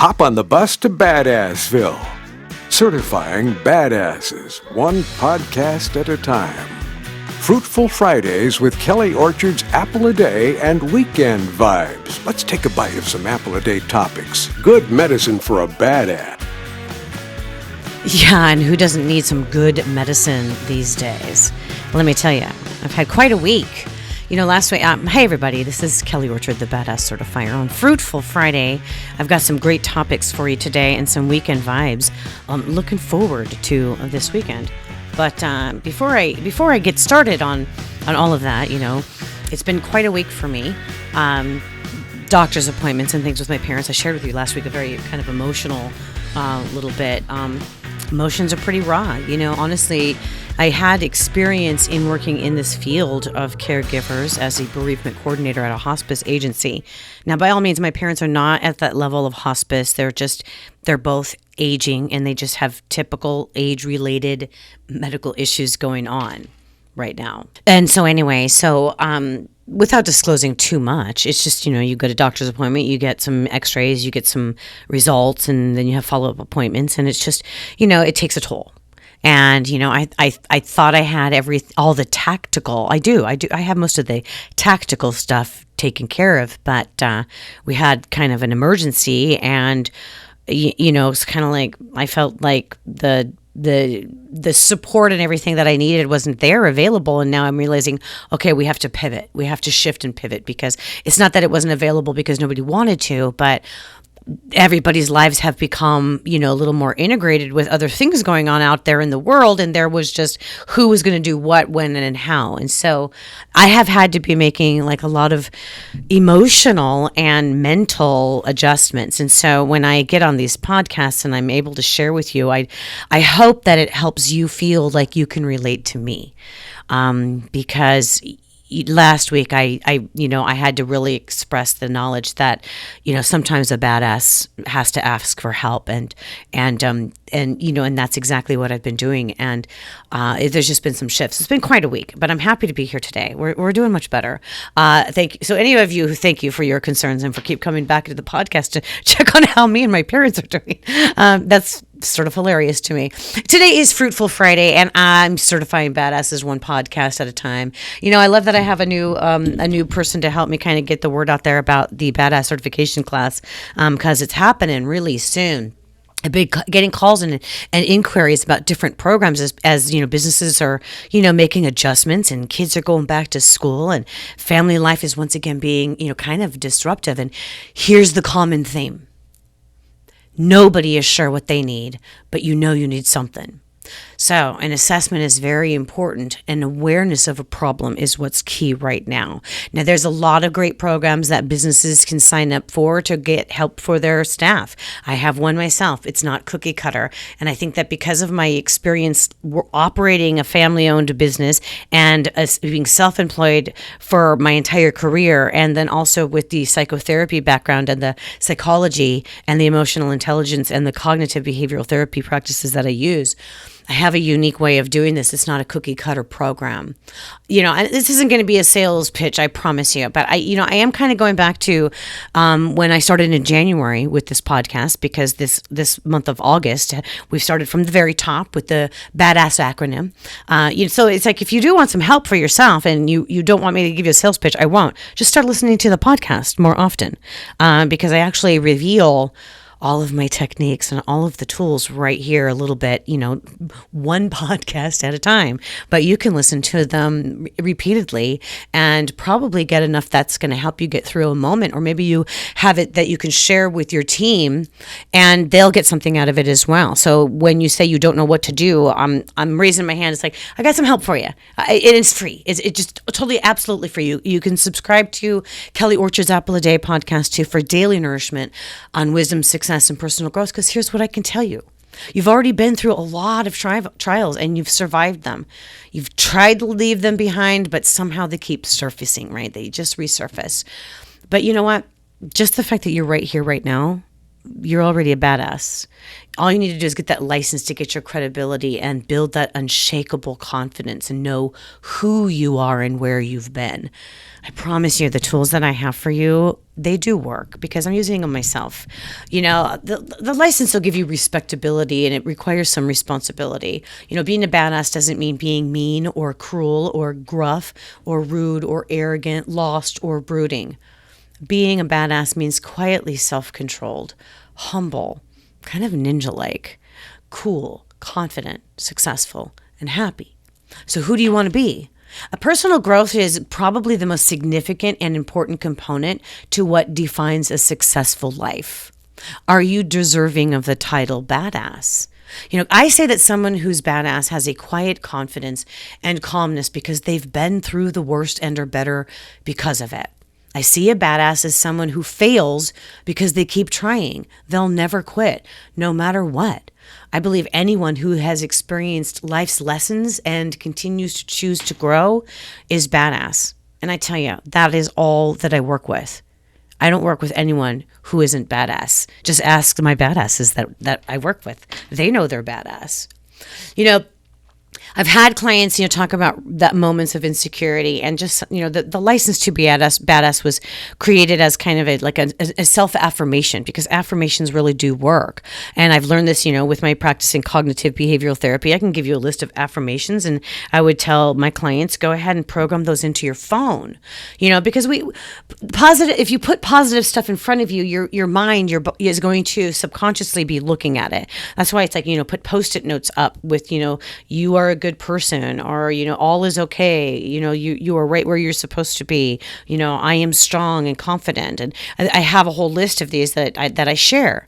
Hop on the bus to Badassville. Certifying badasses, one podcast at a time. Fruitful Fridays with Kelly Orchard's Apple a Day and Weekend Vibes. Let's take a bite of some Apple a Day topics. Good medicine for a badass. Yeah, and who doesn't need some good medicine these days? Let me tell you, I've had quite a week. Last week, hey everybody, this is Kelly Orchard, the Badass Certifier. On Fruitful Friday, I've got some great topics for you today and some weekend vibes. Looking forward to this weekend. But before I get started on all of that, it's been quite a week for me. Doctor's appointments and things with my parents. I shared with you last week a very kind of emotional little bit. Emotions are pretty raw. Honestly, I had experience in working in this field of caregivers as a bereavement coordinator at a hospice agency. Now, by all means, my parents are not at that level of hospice. They're both aging, and they just have typical age-related medical issues going on right now. And so anyway, without disclosing too much, it's just, you go to doctor's appointment, you get some x-rays, you get some results, and then you have follow-up appointments, and it's just, it takes a toll. And, I thought I had all the tactical, I have most of the tactical stuff taken care of, but we had kind of an emergency, and, it's kind of like, I felt like the support and everything that I needed wasn't there available. And now I'm realizing, okay, we have to pivot. We have to shift and pivot, because it's not that it wasn't available because nobody wanted to, but everybody's lives have become, a little more integrated with other things going on out there in the world. And there was just who was going to do what, when, and how. And so I have had to be making like a lot of emotional and mental adjustments. And so when I get on these podcasts and I'm able to share with you, I hope that it helps you feel like you can relate to me. Because last week, I had to really express the knowledge that, sometimes a badass has to ask for help, and that's exactly what I've been doing. And there's just been some shifts. It's been quite a week, but I'm happy to be here today. We're doing much better. Thank you. So any of you, thank you for your concerns and for keep coming back to the podcast to check on how me and my parents are doing. That's sort of hilarious to me. Today is Fruitful Friday, and I'm certifying badasses one podcast at a time. I love that I have a new person to help me kind of get the word out there about the badass certification class, because it's happening really soon. I've been getting calls and inquiries about different programs as businesses are, making adjustments, and kids are going back to school, and family life is once again being, kind of disruptive. And here's the common theme. Nobody is sure what they need, but you need something. So an assessment is very important, and awareness of a problem is what's key right now. Now, there's a lot of great programs that businesses can sign up for to get help for their staff. I have one myself. It's not cookie cutter. And I think that because of my experience operating a family-owned business and being self-employed for my entire career, and then also with the psychotherapy background and the psychology and the emotional intelligence and the cognitive behavioral therapy practices that I use, I have a unique way of doing this. It's not a cookie cutter program. This isn't going to be a sales pitch, I promise you. But I am kind of going back to when I started in January with this podcast, because this month of August, we've started from the very top with the BADASS acronym. So it's like, if you do want some help for yourself and you don't want me to give you a sales pitch, I won't. Just start listening to the podcast more often, because I actually reveal all of my techniques and all of the tools right here a little bit, one podcast at a time. But you can listen to them repeatedly and probably get enough that's going to help you get through a moment. Or maybe you have it that you can share with your team and they'll get something out of it as well. So when you say you don't know what to do, I'm raising my hand. It's like, I got some help for you. It is free. It's just totally, absolutely free. You can subscribe to Kelly Orchard's Apple a Day podcast too for daily nourishment on wisdom, success, and personal growth, because here's what I can tell you. You've already been through a lot of trials and you've survived them. You've tried to leave them behind, but somehow they keep surfacing, right? They just resurface. But you know what? Just the fact that you're right here, right now, you're already a badass. All you need to do is get that license to get your credibility and build that unshakable confidence and know who you are and where you've been. I promise you, the tools that I have for you, they do work because I'm using them myself. The license will give you respectability, and it requires some responsibility. Being a badass doesn't mean being mean or cruel or gruff or rude or arrogant, lost or brooding. Being a badass means quietly self-controlled, humble, kind of ninja-like, cool, confident, successful, and happy. So who do you want to be? A personal growth is probably the most significant and important component to what defines a successful life. Are you deserving of the title badass? I say that someone who's badass has a quiet confidence and calmness because they've been through the worst and are better because of it. I see a badass as someone who fails because they keep trying. They'll never quit, no matter what. I believe anyone who has experienced life's lessons and continues to choose to grow is badass. And I tell you, that is all that I work with. I don't work with anyone who isn't badass. Just ask my badasses that I work with. They know they're badass. I've had clients, talk about that moments of insecurity, and just, the license to be badass was created as kind of a self-affirmation, because affirmations really do work. And I've learned this, with my practice in cognitive behavioral therapy. I can give you a list of affirmations, and I would tell my clients, go ahead and program those into your phone, because if you put positive stuff in front of you, your mind is going to subconsciously be looking at it. That's why it's like, put Post-it notes up with, you are a good person, or all is okay, you are right where you're supposed to be, I am strong and confident, and I have a whole list of these that I share.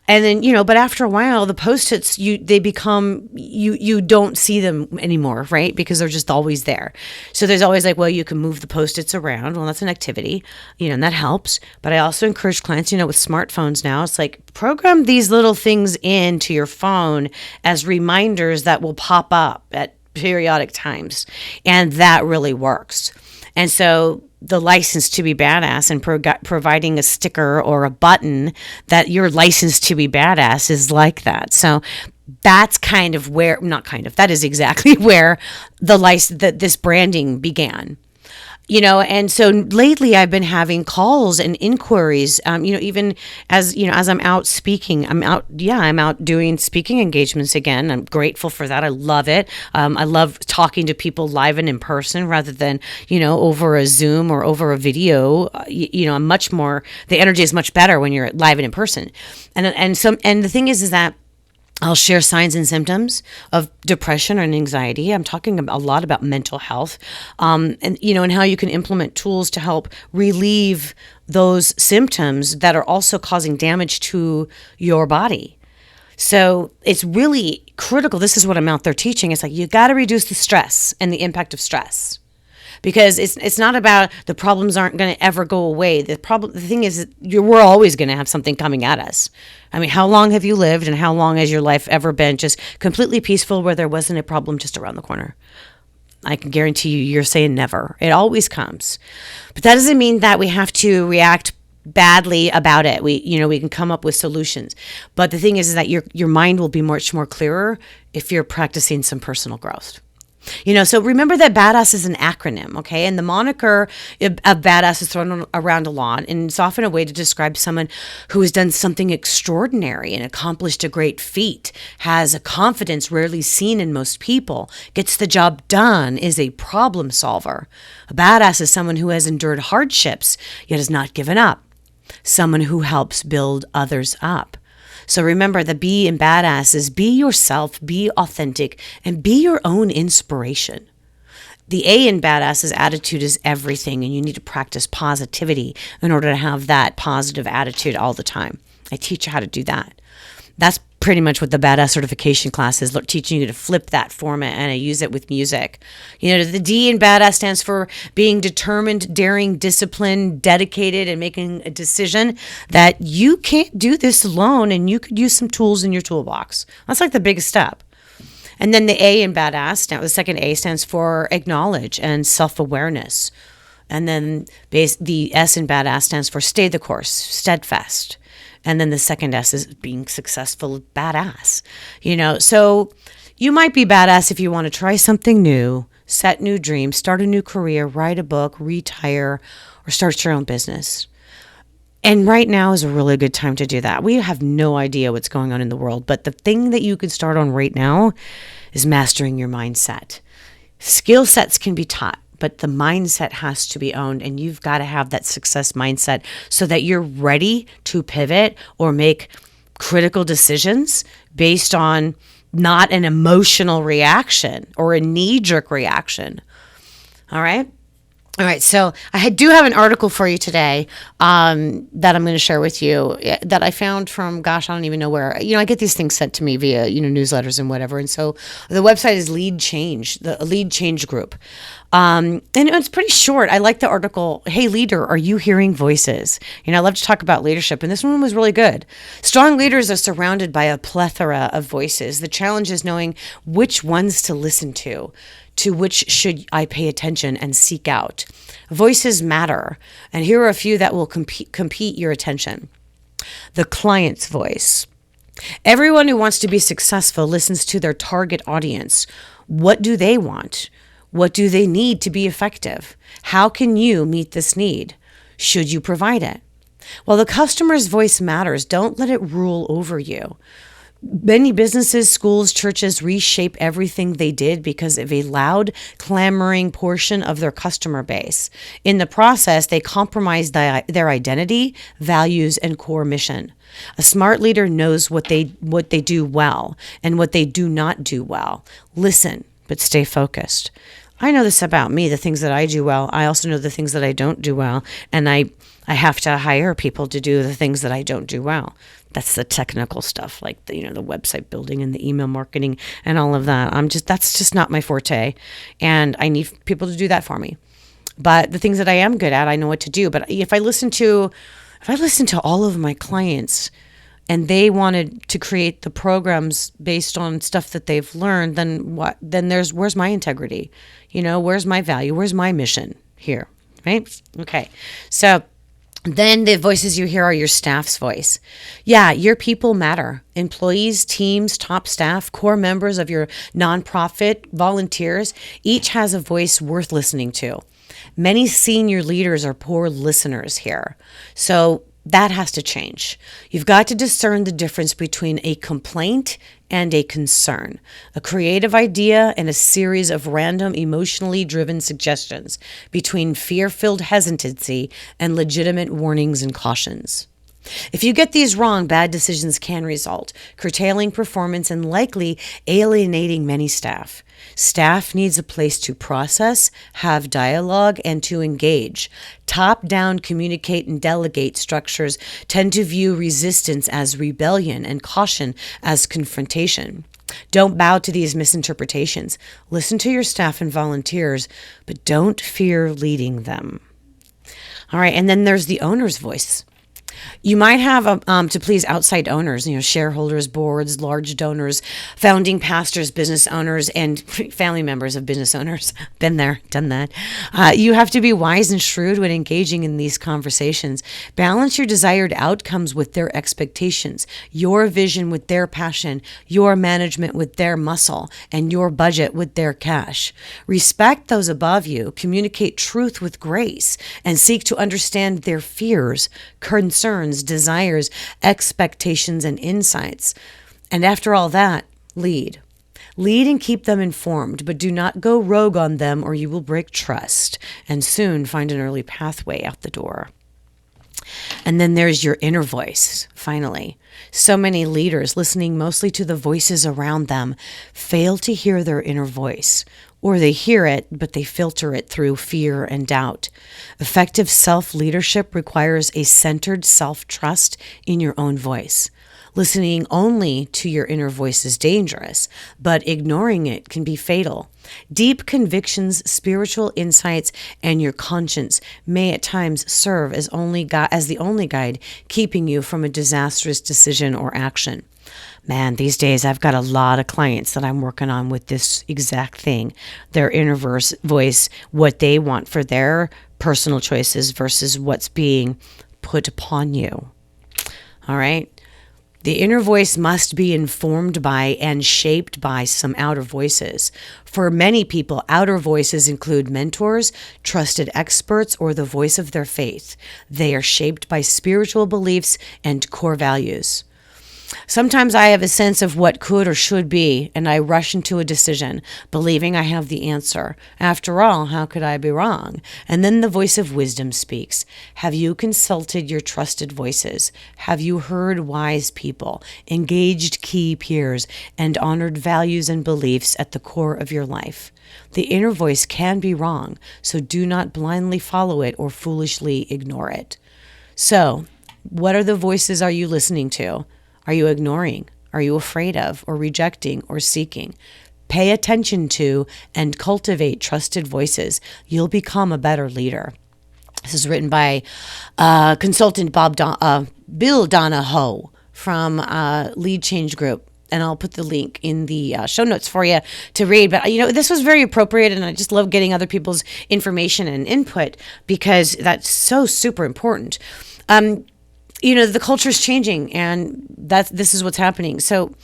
And then, but after a while, the Post-its, they become, you don't see them anymore, right? Because they're just always there. So there's always like, well, you can move the Post-its around. Well, that's an activity, and that helps. But I also encourage clients, with smartphones now, it's like, program these little things into your phone as reminders that will pop up at periodic times. And that really works. And so the license to be badass and providing a sticker or a button that you're licensed to be badass is like that. So that's kind of where, that is exactly where this branding began. And so lately I've been having calls and inquiries, even as I'm out speaking, I'm out doing speaking engagements again. I'm grateful for that. I love it. I love talking to people live and in person rather than, over a Zoom or over a video. I'm much more, the energy is much better when you're live and in person. And the thing is that I'll share signs and symptoms of depression and anxiety. I'm talking a lot about mental health, and how you can implement tools to help relieve those symptoms that are also causing damage to your body. So it's really critical. This is what I'm out there teaching. It's like, you got to reduce the stress and the impact of stress. Because it's not about the problems aren't going to ever go away. The thing is, we're always going to have something coming at us. I mean, how long have you lived, and how long has your life ever been just completely peaceful where there wasn't a problem just around the corner? I can guarantee you're saying never. It always comes. But that doesn't mean that we have to react badly about it. We can come up with solutions. But the thing is that your mind will be much more clearer if you're practicing some personal growth. So remember that badass is an acronym, okay? And the moniker of badass is thrown around a lot, and it's often a way to describe someone who has done something extraordinary and accomplished a great feat, has a confidence rarely seen in most people, gets the job done, is a problem solver. A badass is someone who has endured hardships, yet has not given up. Someone who helps build others up. So remember, the B in badass is be yourself, be authentic, and be your own inspiration. The A in badass is attitude is everything, and you need to practice positivity in order to have that positive attitude all the time. I teach you how to do that. That's pretty much what the badass certification class is, teaching you to flip that format, and I use it with music. The D in badass stands for being determined, daring, disciplined, dedicated, and making a decision that you can't do this alone, and you could use some tools in your toolbox. That's like the biggest step. And then the A in badass, now the second A stands for acknowledge and self-awareness. And then the S in badass stands for stay the course, steadfast. And then the second S is being successful, badass. So you might be badass if you want to try something new, set new dreams, start a new career, write a book, retire, or start your own business. And right now is a really good time to do that. We have no idea what's going on in the world, but the thing that you could start on right now is mastering your mindset. Skill sets can be taught, but the mindset has to be owned, and you've got to have that success mindset so that you're ready to pivot or make critical decisions based on not an emotional reaction or a knee-jerk reaction. All right? All right, so I do have an article for you today that I'm going to share with you that I found from, I don't even know where. I get these things sent to me via, newsletters and whatever. And so the website is Lead Change, the Lead Change Group. And it's pretty short. I like the article, Hey Leader, are you hearing voices? I love to talk about leadership, and this one was really good. Strong leaders are surrounded by a plethora of voices. The challenge is knowing which ones to listen to which should I pay attention and seek out. Voices matter, and here are a few that will compete your attention. The client's voice. Everyone who wants to be successful listens to their target audience. What do they want? What do they need to be effective? How can you meet this need? Should you provide it? While the customer's voice matters, don't let it rule over you. Many businesses, schools, churches reshape everything they did because of a loud, clamoring portion of their customer base. In the process, they compromise their identity, values, and core mission. A smart leader knows what they do well and what they do not do well. Listen, but stay focused. I know this about me, the things that I do well. I also know the things that I don't do well, and I have to hire people to do the things that I don't do well. That's the technical stuff, like the website building and the email marketing and all of that. That's just not my forte, and I need people to do that for me. But the things that I am good at, I know what to do. But if I listen to all of my clients, and they wanted to create the programs based on stuff that they've learned, then what? Then where's my integrity? Where's my value? Where's my mission here? Right? Okay. So then the voices you hear are your staff's voice. Yeah, your people matter. Employees, teams, top staff, core members of your nonprofit, volunteers, each has a voice worth listening to. Many senior leaders are poor listeners here. So that has to change. You've got to discern the difference between a complaint and a concern, a creative idea and a series of random emotionally driven suggestions, between fear-filled hesitancy and legitimate warnings and cautions. If you get these wrong, bad decisions can result, curtailing performance and likely alienating many staff. Staff needs a place to process, have dialogue, and to engage. Top-down communicate and delegate structures tend to view resistance as rebellion and caution as confrontation. Don't bow to these misinterpretations. Listen to your staff and volunteers, but don't fear leading them. All right, and then there's the owner's voice. You might have to please outside owners, shareholders, boards, large donors, founding pastors, business owners, and family members of business owners. Been there, done that. You have to be wise and shrewd when engaging in these conversations. Balance your desired outcomes with their expectations, your vision with their passion, your management with their muscle, and your budget with their cash. Respect those above you, communicate truth with grace, and seek to understand their fears, concerns, desires, expectations, and insights. And after all that, lead. Lead and keep them informed, but do not go rogue on them or you will break trust and soon find an early pathway out the door. And then there's your inner voice, finally. So many leaders, listening mostly to the voices around them, fail to hear their inner voice. Or they hear it, but they filter it through fear and doubt. Effective self-leadership requires a centered self-trust in your own voice. Listening only to your inner voice is dangerous, but ignoring it can be fatal. Deep convictions, spiritual insights, and your conscience may at times serve as the only guide keeping you from a disastrous decision or action. Man, these days I've got a lot of clients that I'm working on with this exact thing. Their inner voice, what they want for their personal choices versus what's being put upon you. All right. The inner voice must be informed by and shaped by some outer voices. For many people, outer voices include mentors, trusted experts, or the voice of their faith. They are shaped by spiritual beliefs and core values. Sometimes I have a sense of what could or should be, and I rush into a decision, believing I have the answer. After all, how could I be wrong? And then the voice of wisdom speaks. Have you consulted your trusted voices? Have you heard wise people, engaged key peers, and honored values and beliefs at the core of your life? The inner voice can be wrong, so do not blindly follow it or foolishly ignore it. So, what are the voices are you listening to? Are you ignoring? Are you afraid of or rejecting or seeking? Pay attention to and cultivate trusted voices. You'll become a better leader. This is written by consultant Bill Donahoe from Lead Change Group. And I'll put the link in the show notes for you to read. But, this was very appropriate, and I just love getting other people's information and input because that's so super important. The culture is changing, and this is what's happening. So,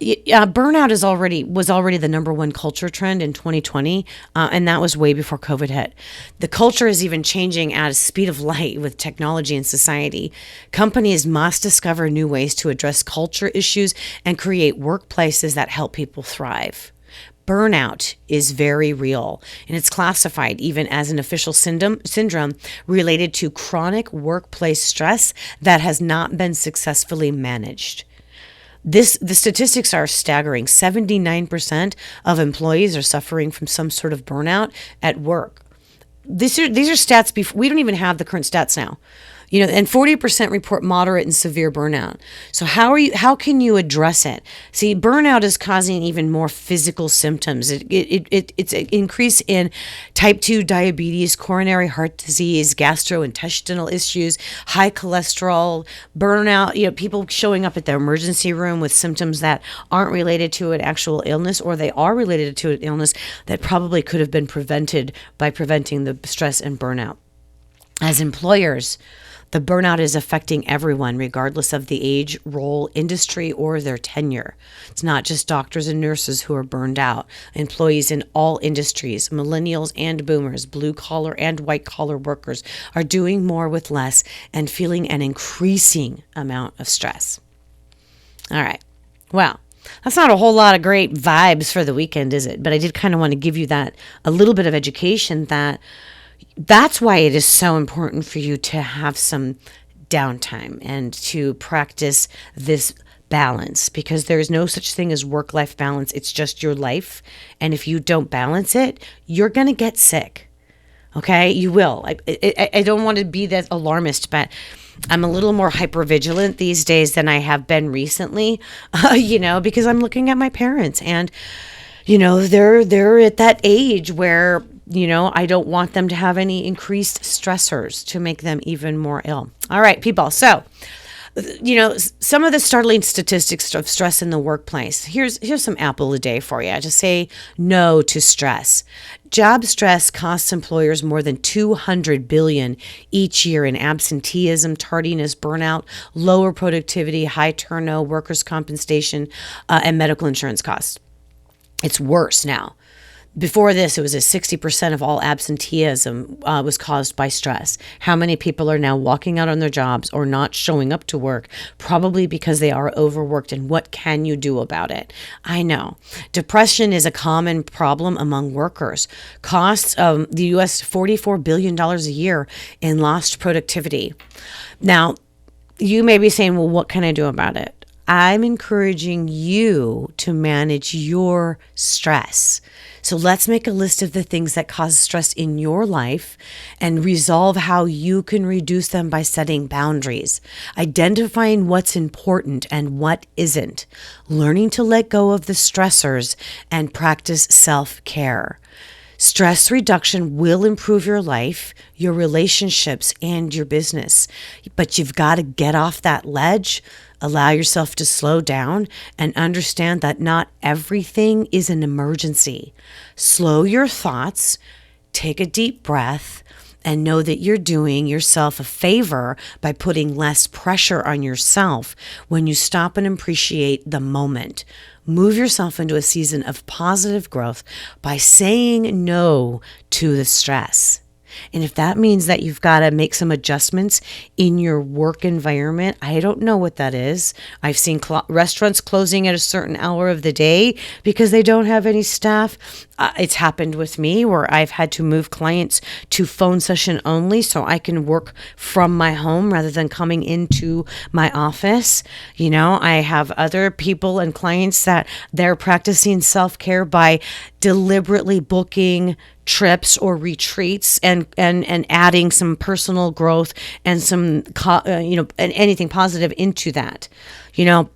burnout was already the number one culture trend in 2020, and that was way before COVID hit. The culture is even changing at a speed of light with technology and society. Companies must discover new ways to address culture issues and create workplaces that help people thrive. Burnout is very real, and it's classified even as an official syndrome related to chronic workplace stress that has not been successfully managed. The statistics are staggering. 79% of employees are suffering from some sort of burnout at work. These are stats before we don't even have the current stats now. And 40% report moderate and severe burnout. So how can you address it? See, burnout is causing even more physical symptoms. It's an increase in type 2 diabetes, coronary heart disease, gastrointestinal issues, high cholesterol, burnout, people showing up at the emergency room with symptoms that aren't related to an actual illness, or they are related to an illness that probably could have been prevented by preventing the stress and burnout. As employers, the burnout is affecting everyone, regardless of the age, role, industry, or their tenure. It's not just doctors and nurses who are burned out. Employees in all industries, millennials and boomers, blue-collar and white-collar workers, are doing more with less and feeling an increasing amount of stress. All right. Well, that's not a whole lot of great vibes for the weekend, is it? But I did kind of want to give you a little bit of education that's why it is so important for you to have some downtime and to practice this balance, because there is no such thing as work-life balance. It's just your life. And if you don't balance it, you're going to get sick. Okay? You will. I don't want to be that alarmist, but I'm a little more hypervigilant these days than I have been recently, because I'm looking at my parents and, they're at that age where I don't want them to have any increased stressors to make them even more ill. All right, people. So, some of the startling statistics of stress in the workplace. Here's some apple a day for you. Just say no to stress. Job stress costs employers more than $200 billion each year in absenteeism, tardiness, burnout, lower productivity, high turnover, workers' compensation, and medical insurance costs. It's worse now. Before this, it was 60% of all absenteeism was caused by stress. How many people are now walking out on their jobs or not showing up to work? Probably because they are overworked. And what can you do about it? I know. Depression is a common problem among workers. Costs the U.S. $44 billion a year in lost productivity. Now, you may be saying, well, what can I do about it? I'm encouraging you to manage your stress. So let's make a list of the things that cause stress in your life and resolve how you can reduce them by setting boundaries, identifying what's important and what isn't, learning to let go of the stressors, and practice self-care. Stress reduction will improve your life, your relationships, and your business. But you've got to get off that ledge, allow yourself to slow down, and understand that not everything is an emergency. Slow your thoughts, take a deep breath, and know that you're doing yourself a favor by putting less pressure on yourself when you stop and appreciate the moment. Move yourself into a season of positive growth by saying no to the stress. And if that means that you've got to make some adjustments in your work environment, I don't know what that is. I've seen restaurants closing at a certain hour of the day because they don't have any staff. It's happened with me where I've had to move clients to phone session only so I can work from my home rather than coming into my office. You know, I have other people and clients that they're practicing self-care by deliberately booking trips or retreats and adding some personal growth and some, and anything positive into that. You know,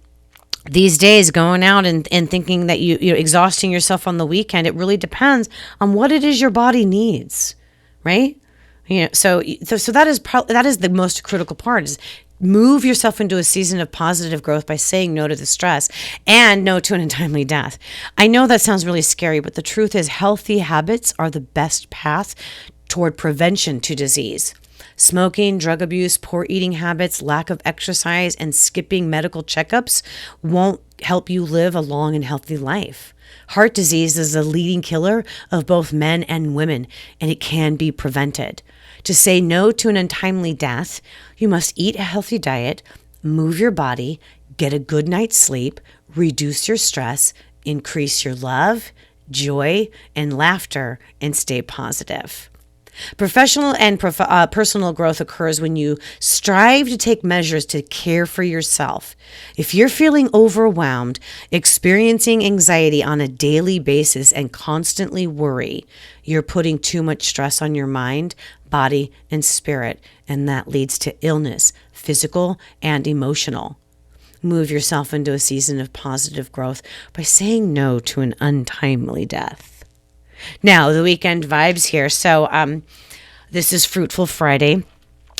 these days going out and thinking that you're exhausting yourself on the weekend, it really depends on what it is your body needs, right? You know, so that is the most critical part is move yourself into a season of positive growth by saying no to the stress and no to an untimely death. I know that sounds really scary, but the truth is healthy habits are the best path toward prevention to disease. Smoking, drug abuse, poor eating habits, lack of exercise, and skipping medical checkups won't help you live a long and healthy life. Heart disease is the leading killer of both men and women, and it can be prevented. To say no to an untimely death, you must eat a healthy diet, move your body, get a good night's sleep, reduce your stress, increase your love, joy, and laughter, and stay positive. Professional and personal growth occurs when you strive to take measures to care for yourself. If you're feeling overwhelmed, experiencing anxiety on a daily basis, and constantly worry, you're putting too much stress on your mind, body, and spirit, and that leads to illness, physical and emotional. Move yourself into a season of positive growth by saying no to an untimely death. Now, the weekend vibes here. So this is Fruitful Friday.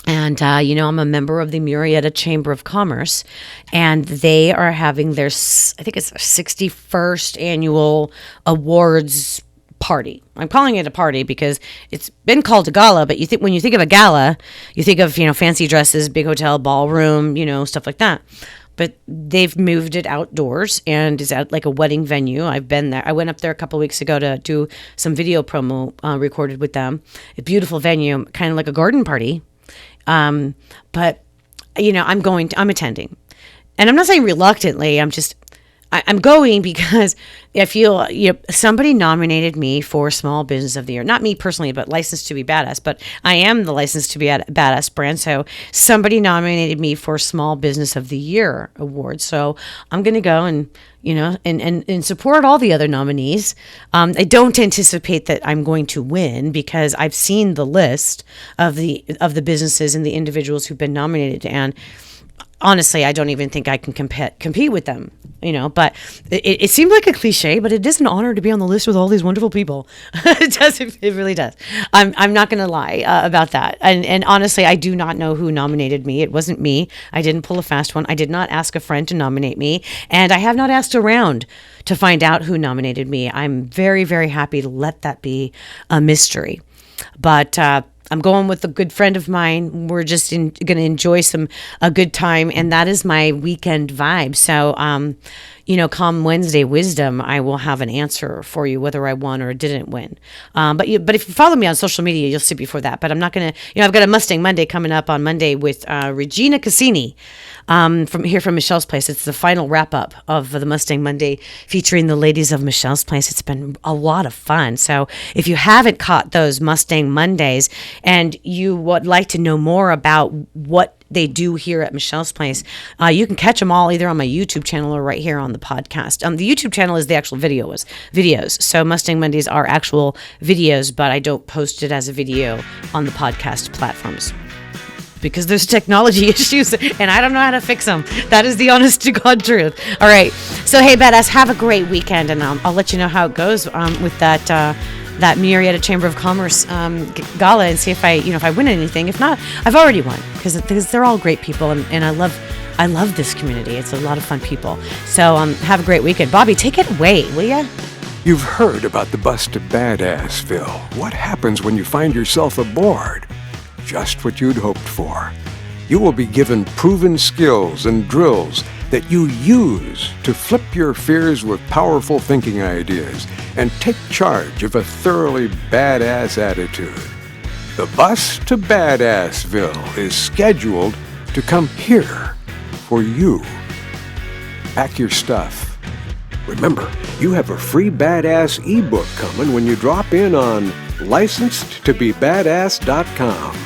And, I'm a member of the Murrieta Chamber of Commerce. And they are having their, I think it's their 61st annual awards party. I'm calling it a party because it's been called a gala. But when you think of a gala, you think of, fancy dresses, big hotel, ballroom, stuff like that. But they've moved it outdoors and is at like a wedding venue. I've been there. I went up there a couple of weeks ago to do some video promo recorded with them. A beautiful venue, kind of like a garden party. But I'm attending. And I'm not saying reluctantly. I'm going because I feel, somebody nominated me for Small Business of the Year. Not me personally, but Licensed to be Badass. But I am the Licensed to be Badass brand. So somebody nominated me for Small Business of the Year award. So I'm going to go and, and support all the other nominees. I don't anticipate that I'm going to win because I've seen the list of the businesses and the individuals who've been nominated, and honestly, I don't even think I can compete with them, but it seemed like a cliche, but it is an honor to be on the list with all these wonderful people. It really does. I'm not going to lie about that. And honestly, I do not know who nominated me. It wasn't me. I didn't pull a fast one. I did not ask a friend to nominate me, and I have not asked around to find out who nominated me. I'm very, very happy to let that be a mystery. But I'm going with a good friend of mine. We're just going to enjoy a good time, and that is my weekend vibe. So, come Wednesday Wisdom, I will have an answer for you whether I won or didn't win. But if you follow me on social media, you'll see before that. But I'm not going to. I've got a Mustang Monday coming up on Monday with Regina Cassini from Michelle's Place. It's the final wrap up of the Mustang Monday featuring the ladies of Michelle's Place. It's been a lot of fun. So if you haven't caught those Mustang Mondays and you would like to know more about what they do here at Michelle's Place, you can catch them all either on my YouTube channel or right here on the podcast. The YouTube channel is the actual videos. So Mustang Mondays are actual videos, but I don't post it as a video on the podcast platforms because there's technology issues and I don't know how to fix them. That is the honest to God truth. All right. So, hey, badass, have a great weekend, and I'll let you know how it goes with that Murrieta Chamber of Commerce gala, and see if I win anything. If not, I've already won because they're all great people, and I love this community. It's a lot of fun people. So have a great weekend. Bobby, take it away, will ya? You've heard about the bus to Badassville. What happens when you find yourself aboard? just what you'd hoped for. You will be given proven skills and drills that you use to flip your fears with powerful thinking ideas and take charge of a thoroughly badass attitude. The bus to Badassville is scheduled to come here for you. Pack your stuff. Remember, you have a free badass ebook coming when you drop in on licensed2bebadass.com.